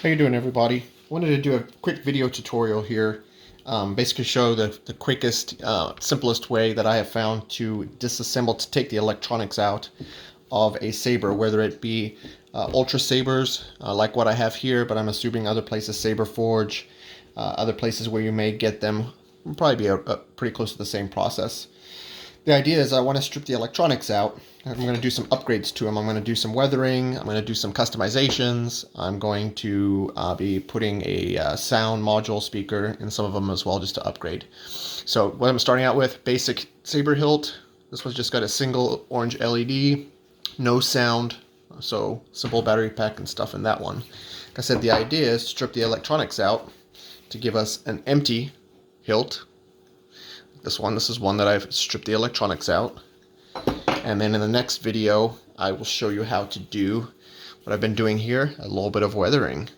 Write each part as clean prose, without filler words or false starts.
How you doing, everybody? I wanted to do a quick video tutorial here, basically show the quickest, simplest way that I have found to disassemble, to take the electronics out of a saber, whether it be Ultrasabers, like what I have here, but I'm assuming other places, Saber Forge, other places where you may get them, will probably be pretty close to the same process. The idea is I want to strip the electronics out. I'm going to do some upgrades to them. I'm going to do some weathering. I'm going to do some customizations. I'm going to be putting a sound module speaker in some of them as well, just to upgrade. So what I'm starting out with, basic Saber Hilt. This one's just got a single orange LED, no sound, so simple battery pack and stuff in that one. Like I said, the idea is to strip the electronics out to give us an empty hilt. This is one that I've stripped the electronics out. And then in the next video, I will show you how to do what I've been doing here, a little bit of weathering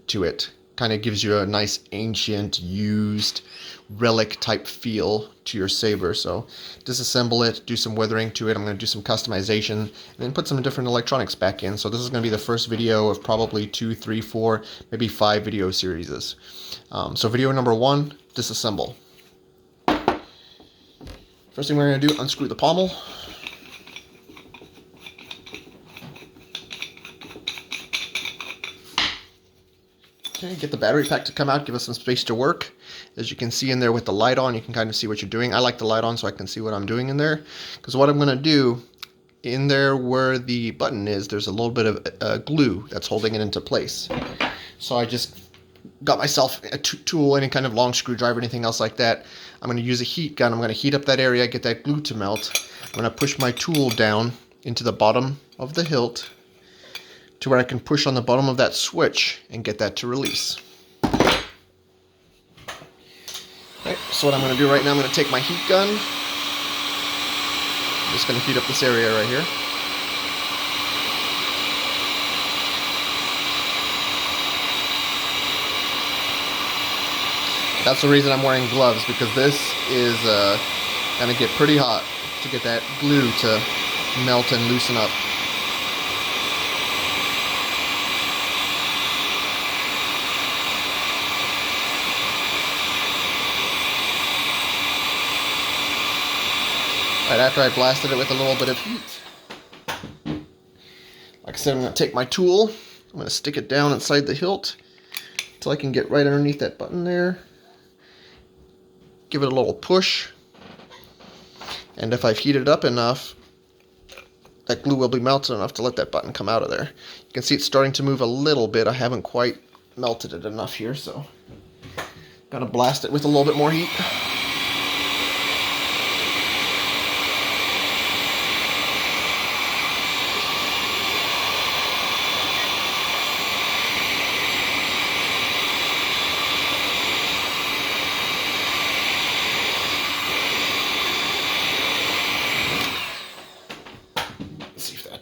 to it. Kind of gives you a nice ancient, used, relic type feel to your saber. So disassemble it, do some weathering to it. I'm going to do some customization, and then put some different electronics back in. So this is going to be the first video of probably 2, 3, 4, maybe 5 video series. So video number 1, disassemble. First thing we're going to do, unscrew the pommel. Okay, get the battery pack to come out, give us some space to work. As you can see in there with the light on, you can kind of see what you're doing. I like the light on so I can see what I'm doing in there. Because what I'm going to do, in there where the button is, there's a little bit of glue that's holding it into place. So I just got myself a tool, any kind of long screwdriver, anything else like that. I'm going to use a heat gun. I'm going to heat up that area, get that glue to melt. I'm going to push my tool down into the bottom of the hilt to where I can push on the bottom of that switch and get that to release. Okay, so what I'm going to do right now, I'm going to take my heat gun. I'm just going to heat up this area right here. That's the reason I'm wearing gloves, because this is going to get pretty hot to get that glue to melt and loosen up. Right after I blasted it with a little bit of heat. Like I said, I'm going to take my tool, I'm going to stick it down inside the hilt until I can get right underneath that button there. Give it a little push, and if I've heated it up enough, that glue will be melted enough to let that button come out of there. You can see it's starting to move a little bit. I haven't quite melted it enough here, so gotta blast it with a little bit more heat.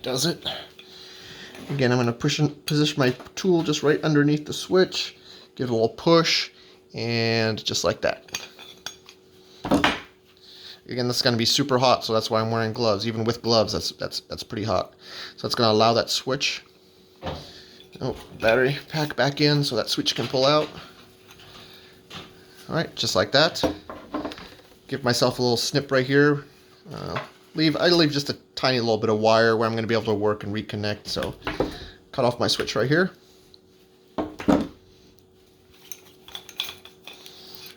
Does it. Again, I'm going to position my tool just right underneath the switch, give it a little push, and just like that. Again, this is going to be super hot, so that's why I'm wearing gloves. Even with gloves, that's pretty hot. So it's going to allow that switch. Oh, battery pack back in so that switch can pull out. All right, just like that. Give myself a little snip right here. I leave just a tiny little bit of wire where I'm going to be able to work and reconnect. So cut off my switch right here.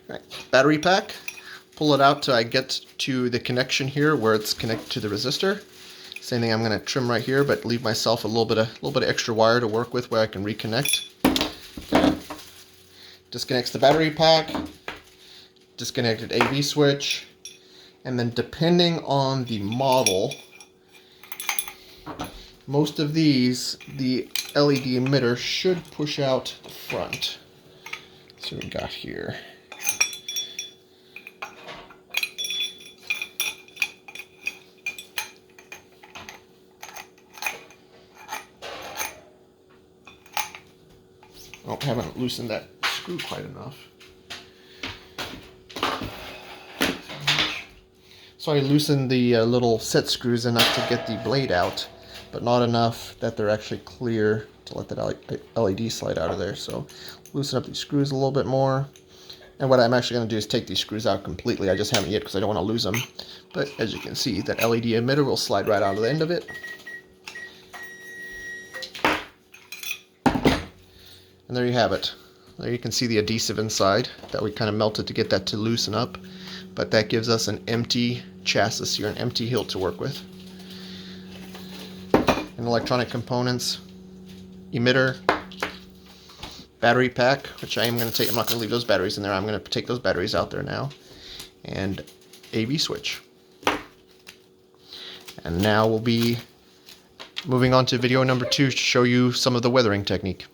Right, battery pack. Pull it out till I get to the connection here where it's connected to the resistor. Same thing, I'm going to trim right here, but leave myself a little bit of extra wire to work with where I can reconnect. Okay. Disconnects the battery pack. Disconnected AV switch. And then depending on the model, most of these, the LED emitter should push out the front. So we got here. Oh, I haven't loosened that screw quite enough. So I loosened the little set screws enough to get the blade out. but not enough that they're actually clear to let that LED slide out of there. So loosen up these screws a little bit more. And what I'm actually going to do is take these screws out completely. I just haven't yet because I don't want to lose them. But as you can see, that LED emitter will slide right out of the end of it. And there you have it. There you can see the adhesive inside that we kind of melted to get that to loosen up. But that gives us an empty chassis here, an empty hilt to work with. And electronic components, emitter, battery pack, which I am going to take. I'm not going to leave those batteries in there. I'm going to take those batteries out there now. And AV switch. And now we'll be moving on to video number 2 to show you some of the weathering technique.